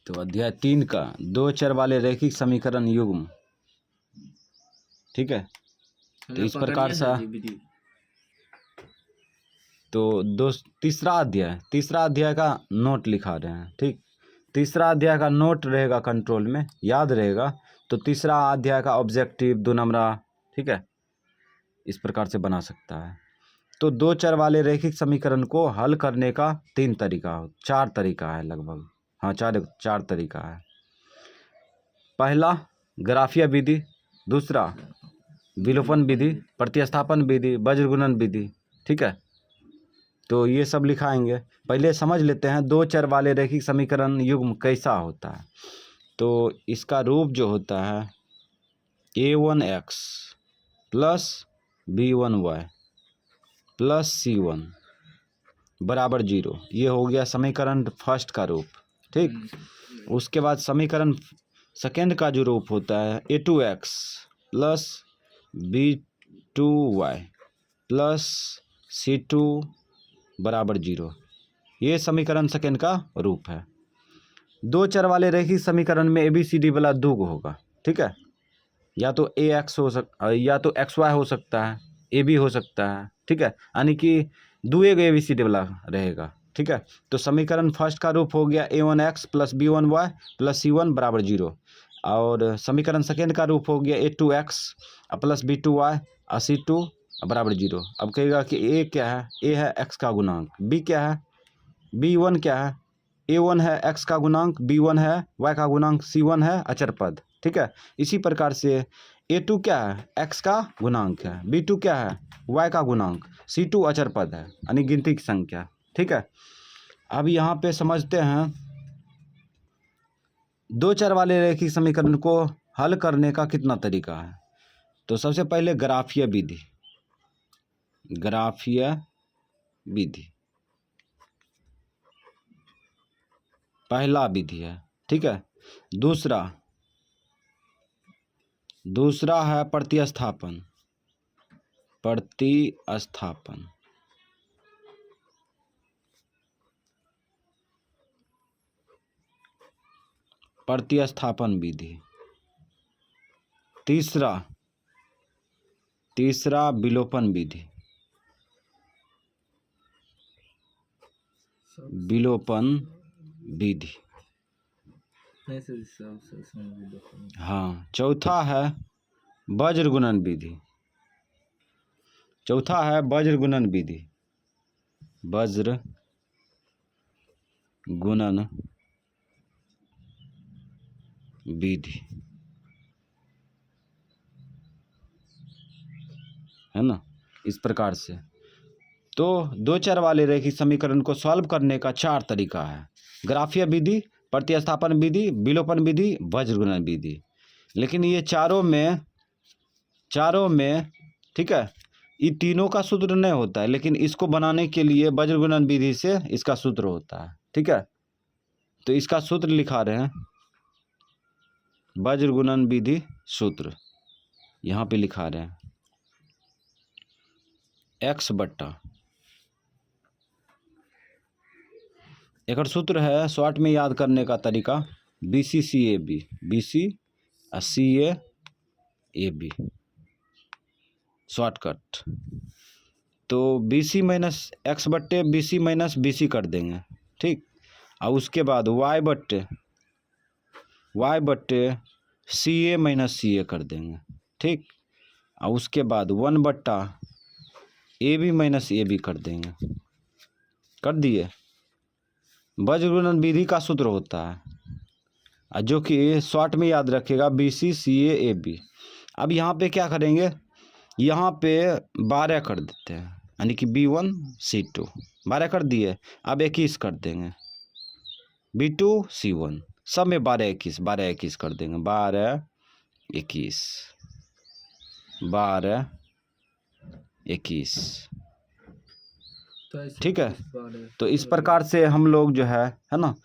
तो अध्याय 3 का दो चर वाले रैखिक समीकरण युग्म, ठीक है। तो इस प्रकार से तो तीसरा अध्याय का नोट लिखा रहे हैं, ठीक। तीसरा अध्याय का नोट रहेगा कंट्रोल में, याद रहेगा। तो तीसरा अध्याय का ऑब्जेक्टिव 2 नंबरा, ठीक है, इस प्रकार से बना सकता है। तो दो चर वाले रैखिक समीकरण को हल करने का 4 तरीका है लगभग, हाँ 4 तरीका है। पहला ग्राफीय विधि, दूसरा विलोपन विधि, प्रतिस्थापन विधि, वज्रगुणन विधि, ठीक है। तो ये सब लिखाएंगे। पहले समझ लेते हैं दो चर वाले रैखिक समीकरण युग्म कैसा होता है। तो इसका रूप जो होता है a1x plus b1y plus c1 बराबर 0, ये हो गया समीकरण फर्स्ट का रूप, ठीक। उसके बाद समीकरण सेकेंड का जो रूप होता है a2x plus b2y plus c2 बराबर 0, ये समीकरण सेकेंड का रूप है। दो चर वाले रैखिक समीकरण में ABCD वाला दुग होगा, ठीक है। या तो AX या तो XY हो सकता है, AB हो सकता है, ठीक है। यानी कि दुएग ABCD वाला रहेगा, ठीक है। तो समीकरण फर्स्ट का रूप हो गया A1x plus B1y plus C1 बराबर 0, और समीकरण सेकेंड का रूप हो गया A2x प्लस B2y और C2 बराबर 0। अब कहेगा कि A क्या है, A है x का गुणांक, B क्या है, B1 क्या है, A1 है x का गुणांक, B1 है y का गुणांक, C1 है अचर पद, ठीक है। इसी प्रकार से A2 क्या है, x का गुणांक है, B2 क्या है, y का गुणांक, C2 अचर पद है यानी गिनती की संख्या, ठीक है। अब यहाँ पे समझते हैं दो चर वाले रैखिक समीकरण को हल करने का कितना तरीका है। तो सबसे पहले ग्राफीय विधि पहला विधि है, ठीक है। दूसरा है प्रतिस्थापन विधि। तीसरा विलोपन विधि, हाँ। चौथा है वज्रगुणन विधि, है ना, इस प्रकार से। तो दो चर वाले रैखिक समीकरण को सॉल्व करने का 4 तरीका है, ग्राफीय विधि, प्रतिस्थापन विधि, विलोपन विधि, वज्रगुणन विधि। लेकिन ये चारों में, ठीक है, ये तीनों का सूत्र नहीं होता है, लेकिन इसको बनाने के लिए वज्रगुणन विधि से इसका सूत्र होता है, ठीक है। तो इसका सूत्र लिखा रहे हैं, वज्रगुणन विधि सूत्र यहाँ पे लिखा रहे हैं, x बट्टा, एक सूत्र है शॉर्ट में याद करने का तरीका BC/CAB, BC/CAB शॉर्टकट। तो BC माइनस एक्स बट्टे BC माइनस BC कर देंगे, ठीक। और उसके बाद y बट्टे CA माइनस CA कर देंगे, ठीक। और उसके बाद 1 बट्टा AB माइनस AB कर देंगे, कर दिए। वज्रगुणन विधि का सूत्र होता है जो कि शॉर्ट में याद रखेगा BC/CA/AB। अब यहाँ पे क्या करेंगे, यहाँ पे 12 कर देते हैं, यानी कि B1C2 12 कर दिए। अब 21 कर देंगे, B2C1 सब में 12 21 कर देंगे, 12 21, ठीक है। तो इस प्रकार से हम लोग जो है ना,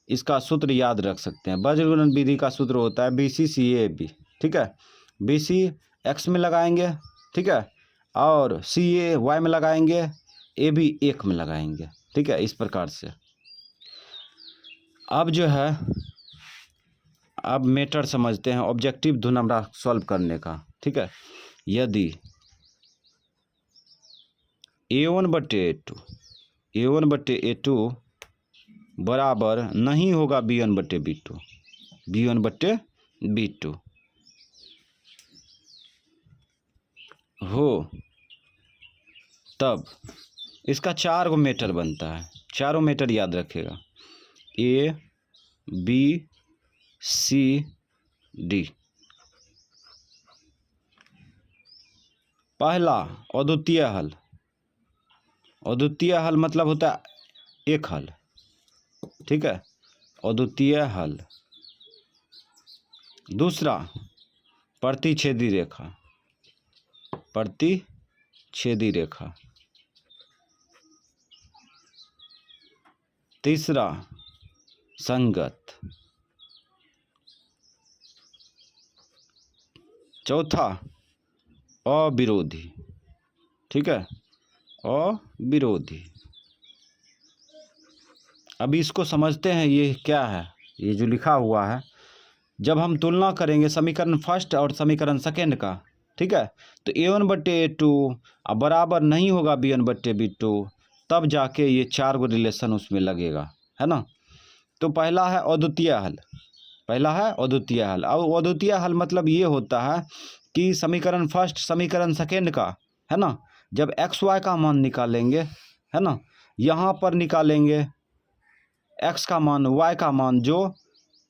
इसका सूत्र याद रख सकते हैं। वज्रगुणन विधि का सूत्र होता है BC/CA/AB, ठीक है। BC x में लगाएंगे, ठीक है, और CA y में लगाएंगे, AB 1 में लगाएंगे, ठीक है, इस प्रकार से। अब जो है अब मेथड समझते हैं ऑब्जेक्टिव दो नंबर सॉल्व करने का। ठीक है, यदि A1/A2 बराबर नहीं होगा B1/B2 हो, तब इसका 4 गो मेथड बनता है। चारों मेथड याद रखेगा, A B C D। पहला अद्वितीय हल, अद्वितीय हल मतलब होता है एक हल। ठीक है, अद्वितीय हल। दूसरा प्रतिच्छेदी रेखा, प्रतिच्छेदी रेखा। तीसरा संगत। चौथा अविरोधी। ठीक है, अविरोधी। अभी इसको समझते हैं, ये क्या है, ये जो लिखा हुआ है, जब हम तुलना करेंगे समीकरण फर्स्ट और समीकरण सेकेंड का, ठीक है, तो A1/A2 बराबर नहीं होगा B1/B2, तब जाके ये 4 गो रिलेशन उसमें लगेगा, है ना। तो पहला है अद्वितीय हल, पहला है अद्वितीय हल। अब अद्वितीय हल मतलब ये होता है कि समीकरण फर्स्ट समीकरण सेकेंड का, है ना, जब XY का मान निकालेंगे, है ना, यहाँ पर निकालेंगे X का मान, Y का मान, जो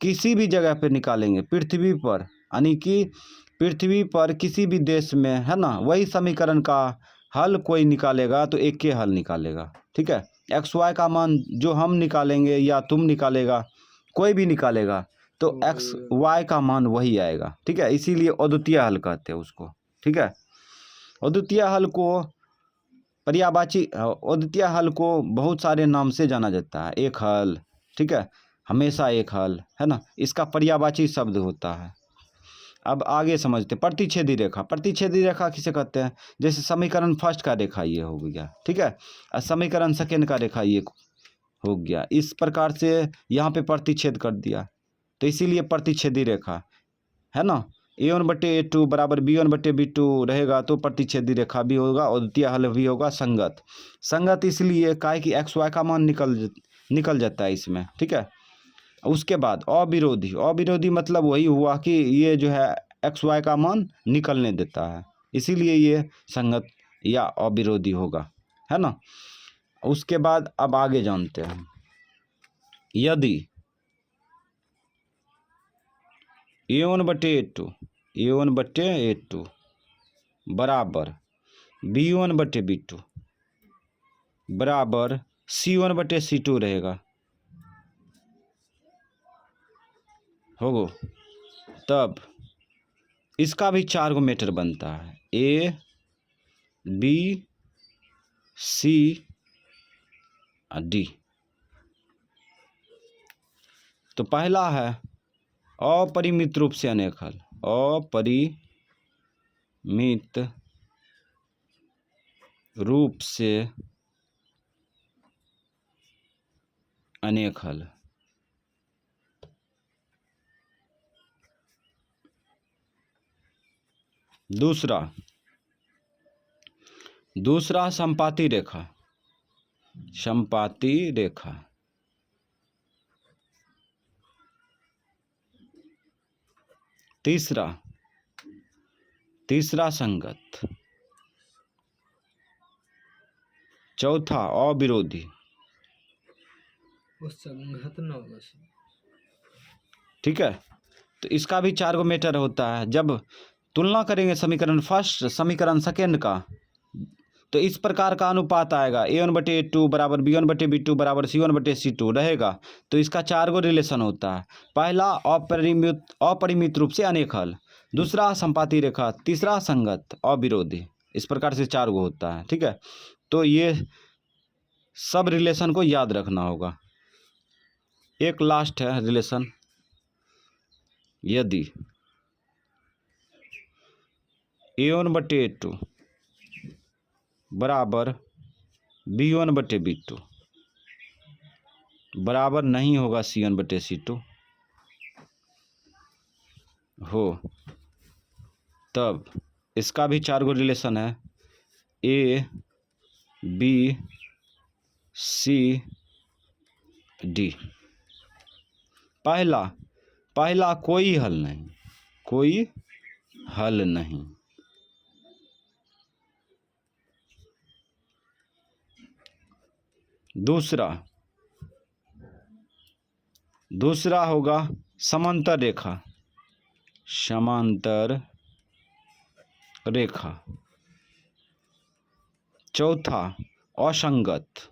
किसी भी जगह पे निकालेंगे पृथ्वी पर, यानी कि पृथ्वी पर किसी भी देश में, है ना, वही समीकरण का हल कोई निकालेगा तो एक के हल निकालेगा। ठीक है, XY का मान जो हम निकालेंगे या तुम निकालेगा, कोई भी निकालेगा, तो XY का मान वही आएगा। ठीक है, इसीलिए अद्वितीय हल कहते हैं उसको। ठीक है, अद्वितीय हल को पर्यायवाची, अद्वितीय हल को बहुत सारे नाम से जाना जाता है। एक हल, ठीक है, हमेशा एक हल, है ना, इसका पर्यायवाची शब्द होता है। अब आगे समझते, प्रतिच्छेदी रेखा। प्रतिच्छेदी रेखा किसे कहते हैं, जैसे समीकरण फर्स्ट का रेखा ये हो गया, ठीक है, और समीकरण सेकेंड का रेखा ये हो गया, इस प्रकार से यहाँ पे प्रतिच्छेद कर दिया, तो इसीलिए प्रतिच्छेदी रेखा, है ना। A1/A2 बराबर B1/B2 रहेगा तो प्रतिच्छेदी रेखा भी होगा, अद्वितीय हल भी होगा। संगत, संगत इसलिए काहे कि XY का मान निकल जाता है इसमें। ठीक है, उसके बाद अविरोधी। अविरोधी मतलब वही हुआ कि ये जो है XY का मान निकलने देता है, इसीलिए ये संगत या अविरोधी होगा, है ना। उसके बाद अब आगे जानते हैं, यदि A1/A2 बराबर B1/B2 बराबर C1/C2 रहेगा, होगो, तब इसका भी 4 गो मेथड बनता है, A B C D। तो पहला है अपरिमित रूप से अनेक हल, अपरिमित रूप से अनेक हल। दूसरा संपाती रेखा, संपाती रेखा। तीसरा संगत। चौथा अविरोधी। संगत न होगा। ठीक है, तो इसका भी 4 गो मेथड होता है। जब तुलना करेंगे समीकरण फर्स्ट समीकरण सेकेंड का, तो इस प्रकार का अनुपात आएगा, A1/A2 बराबर B1/B2 बराबर C1/C2 रहेगा, तो इसका 4 गो रिलेशन होता है। पहला अपरिमित रूप से अनेक हल, दूसरा संपाती रेखा, तीसरा संगत, अविरोधी, इस प्रकार से 4 गो होता है। ठीक है, तो ये सब रिलेशन को याद रखना होगा। एक लास्ट है रिलेशन, यदि A1/A2 बराबर B1/B2 बराबर नहीं होगा C1/C2, हो तब इसका भी 4 गो रिलेशन है, ए बी सी डी। पहला कोई हल नहीं, कोई हल नहीं। दूसरा होगा समांतर रेखा, समांतर रेखा। चौथा असंगत,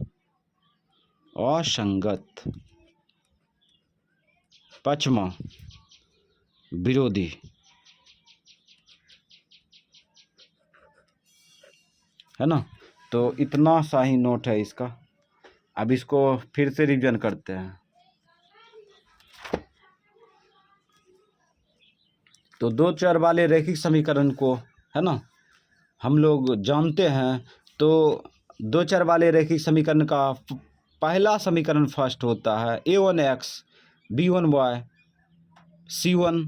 असंगत। पांचवा विरोधी। है ना। तो इतना सा ही नोट है इसका। अब इसको फिर से रिवीजन करते हैं। तो दो चर वाले रैखिक समीकरण को, है ना, हम लोग जानते हैं। तो दो चर वाले रैखिक समीकरण का पहला समीकरण फर्स्ट होता है a1x b1y c1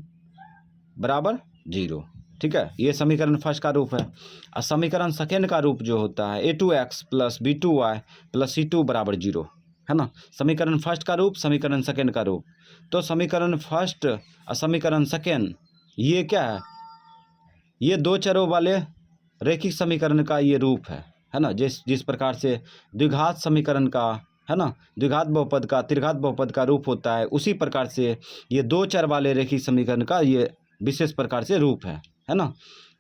बराबर 0। ठीक है, ये समीकरण फर्स्ट का रूप है। और समीकरण सेकेंड का रूप जो होता है a2x plus b2y plus c2 बराबर 0, है ना। समीकरण फर्स्ट का रूप, समीकरण सेकेंड का रूप। तो समीकरण फर्स्ट और समीकरण सेकेंड ये क्या है, ये दो चरों वाले रैखिक समीकरण का ये रूप है ना। जिस प्रकार से द्विघात समीकरण का, है ना, द्विघात बहुपद का, त्रिघात बहुपद का रूप होता है, उसी प्रकार से ये दो चर वाले रैखिक समीकरण का ये विशेष प्रकार से रूप है ना।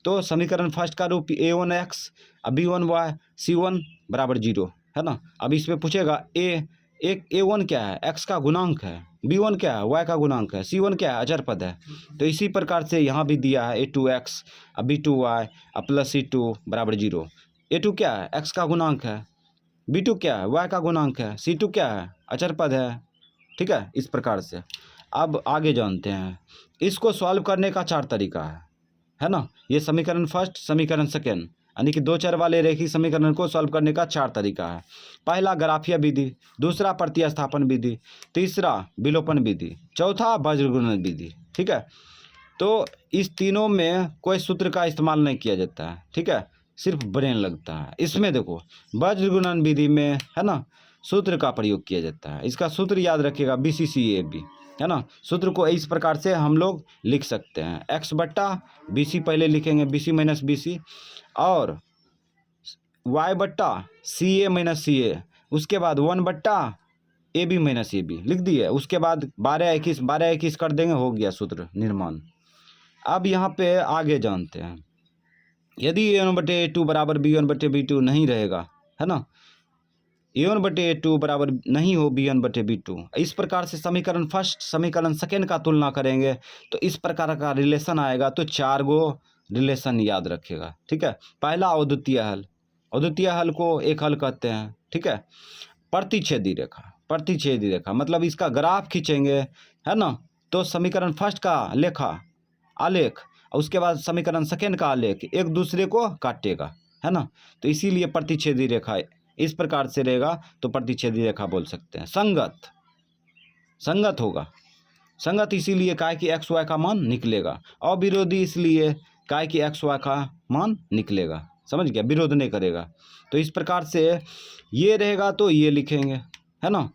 तो समीकरण फर्स्ट का रूप a1x b1y c1 बराबर 0, है ना। अब इसमें पूछेगा a1 क्या है, x का गुणांक है, b1 क्या है, y का गुणांक है, c1 क्या है, अचर पद है। तो इसी प्रकार से यहाँ भी दिया है a2x b2y प्लस c2 बराबर 0। a2 क्या है, x का गुणांक है, b2 क्या है, y का गुणांक है, c2 क्या है, अचर पद है। ठीक है, इस प्रकार से। अब आगे जानते हैं, इसको सॉल्व करने का 4 तरीका है ना। ये समीकरण फर्स्ट, समीकरण सेकेंड, यानी कि दो चर वाले रैखिक समीकरण को सॉल्व करने का 4 तरीका है। पहला ग्राफीय विधि, दूसरा प्रतिस्थापन विधि, तीसरा विलोपन विधि, चौथा वज्रगुणन विधि। ठीक है, तो इस तीनों में कोई सूत्र का इस्तेमाल नहीं किया जाता है। ठीक है, सिर्फ ब्रेन लगता है। इसमें देखो वज्रगुणन विधि में, है ना, सूत्र का प्रयोग किया जाता है। इसका सूत्र याद रखिएगा BCCAB, है ना। सूत्र को इस प्रकार से हम लोग लिख सकते हैं, x बट्टा BC पहले लिखेंगे, BC माइनस BC, और y बट्टा CA माइनस CA, उसके बाद 1 बट्टा AB माइनस AB लिख दिए। उसके बाद 12 21 कर देंगे, हो गया सूत्र निर्माण। अब यहाँ पे आगे जानते हैं, यदि a1/a2 बराबर b1/b2 नहीं रहेगा, है ना, a1/a2 बराबर नहीं हो b1/b2, इस प्रकार से समीकरण फर्स्ट समीकरण सेकेंड का तुलना करेंगे तो इस प्रकार का रिलेशन आएगा। तो 4 गो रिलेशन याद रखेगा। ठीक है, पहला अद्वितीय हल, अद्वितीय हल को एक हल कहते हैं। ठीक है, प्रतिच्छेदी रेखा, प्रतिच्छेदी रेखा मतलब इसका ग्राफ खींचेंगे, है ना, तो समीकरण फर्स्ट का आलेख और उसके बाद समीकरण सेकेंड का आलेख एक दूसरे को काटेगा, है ना। तो इसीलिए प्रतिच्छेदी रेखा इस प्रकार से रहेगा, तो प्रतिच्छेदी रेखा बोल सकते हैं। संगत होगा, संगत इसीलिए क्या है कि एक्स वाई का मान निकलेगा, और विरोधी इसलिए क्या है कि एक्स वाई का मान निकलेगा। समझ गया, विरोध नहीं करेगा। तो इस प्रकार से ये रहेगा तो ये लिखेंगे, है ना,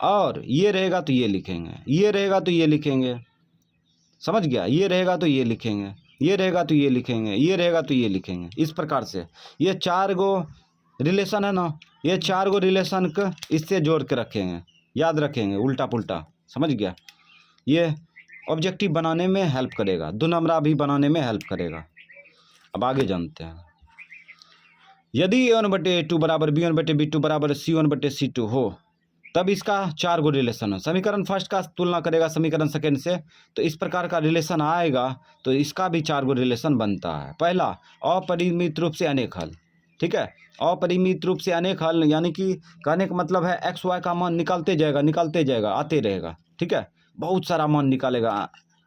और ये रहेगा तो ये लिखेंगे, ये रहेगा तो ये लिखेंगे। समझ गया, ये रहेगा तो ये लिखेंगे, ये रहेगा तो ये लिखेंगे, ये रहेगा तो ये लिखेंगे। इस प्रकार से ये 4 गो रिलेशन है ना, ये 4 गो रिलेशन को इससे जोड़ के रखेंगे, याद रखेंगे उल्टा पुल्टा। समझ गया, ये ऑब्जेक्टिव बनाने में हेल्प करेगा, 2 नंबरा भी बनाने में हेल्प करेगा। अब आगे जानते हैं, यदि a1/a2 बराबर b1/b2 बराबर c1/c2 हो, तब इसका 4 गो रिलेशन है। समीकरण फर्स्ट का तुलना करेगा समीकरण सेकेंड से, तो इस प्रकार का रिलेशन आएगा, तो इसका भी 4 गो रिलेशन बनता है। पहला अपरिमित रूप से अनेक हल। ठीक है, अपरिमित रूप से अनेक हल यानी कि कहने का मतलब है एक्स वाई का मान निकालते जाएगा, आते रहेगा। ठीक है, बहुत सारा मान निकालेगा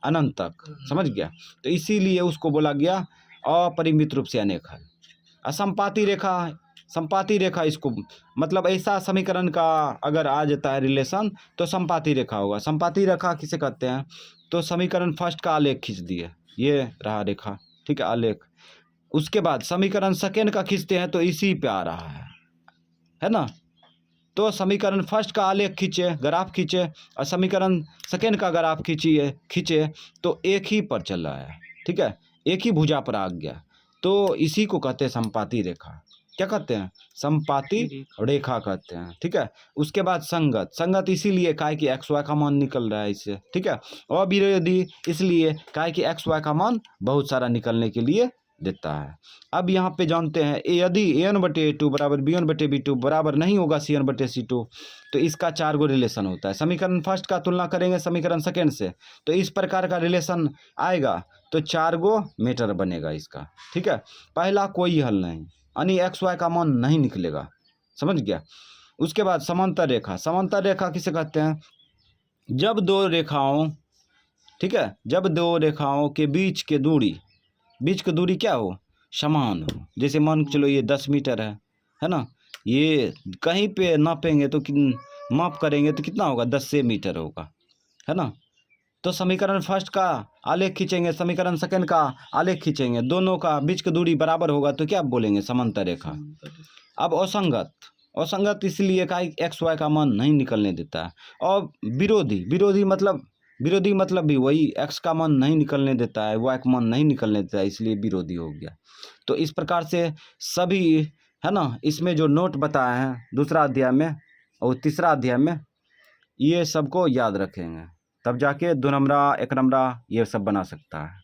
अनंत तक। समझ गया, तो इसीलिए उसको बोला गया अपरिमित रूप से अनेक हल। असंपाती रेखा संपाती रेखा इसको मतलब ऐसा समीकरण का अगर आ जाता है रिलेशन तो संपाती रेखा होगा। संपाती रेखा किसे कहते हैं? तो समीकरण फर्स्ट का आलेख खींच दिए, ये रहा रेखा, ठीक है, आलेख। उसके बाद समीकरण सेकेंड का खींचते हैं तो इसी पे आ रहा है ना। तो समीकरण फर्स्ट का आलेख खींचे, ग्राफ खींचे, और समीकरण सेकेंड का ग्राफ खींचे तो एक ही पर चल रहा है, ठीक है, एक ही भुजा पर आ गया। तो इसी को कहते हैं संपाती रेखा। क्या कहते हैं? संपाती रेखा कहते हैं, ठीक है। उसके बाद संगत इसीलिए काहे कि एक्स वाई का मान निकल रहा है इससे, ठीक है। और विरोधी इसलिए काहे कि एक्स वाई का मान बहुत सारा निकलने के लिए देता है। अब यहाँ पे जानते हैं यदि an/a2 बराबर b1/b2 बराबर नहीं होगा c1/c2 तो इसका 4 गो रिलेशन होता है। समीकरण फर्स्ट का तुलना करेंगे समीकरण सेकेंड से तो इस प्रकार का रिलेशन आएगा तो 4 गो मीटर बनेगा इसका, ठीक है। पहला कोई हल नहीं, यानी एक्स वाई का मान नहीं निकलेगा, समझ गया। उसके बाद समांतर रेखा। समांतर रेखा किसे कहते हैं? जब दो रेखाओं, ठीक है, जब दो रेखाओं के बीच की दूरी क्या हो? समान हो। जैसे मान चलो ये 10 मीटर है ना, ये कहीं पे नापेंगे तो माप करेंगे तो कितना होगा? 10 से मीटर होगा, है ना। तो समीकरण फर्स्ट का आलेख खींचेंगे, समीकरण सेकेंड का आलेख खींचेंगे, दोनों का बीच की दूरी बराबर होगा तो क्या बोलेंगे? समांतर रेखा। अब असंगत इसलिए का एक्स वाई का मान नहीं निकलने देता है। और विरोधी मतलब भी वही, एक्स का मान नहीं निकलने देता है, वाई का मान नहीं निकलने देता है, इसलिए विरोधी हो गया। तो इस प्रकार से सभी, है ना, इसमें जो नोट बताए हैं दूसरा अध्याय में और तीसरा अध्याय में, ये सबको याद रखेंगे, तब जाके 2 नंबरा 1 नंबरा ये सब बना सकता है।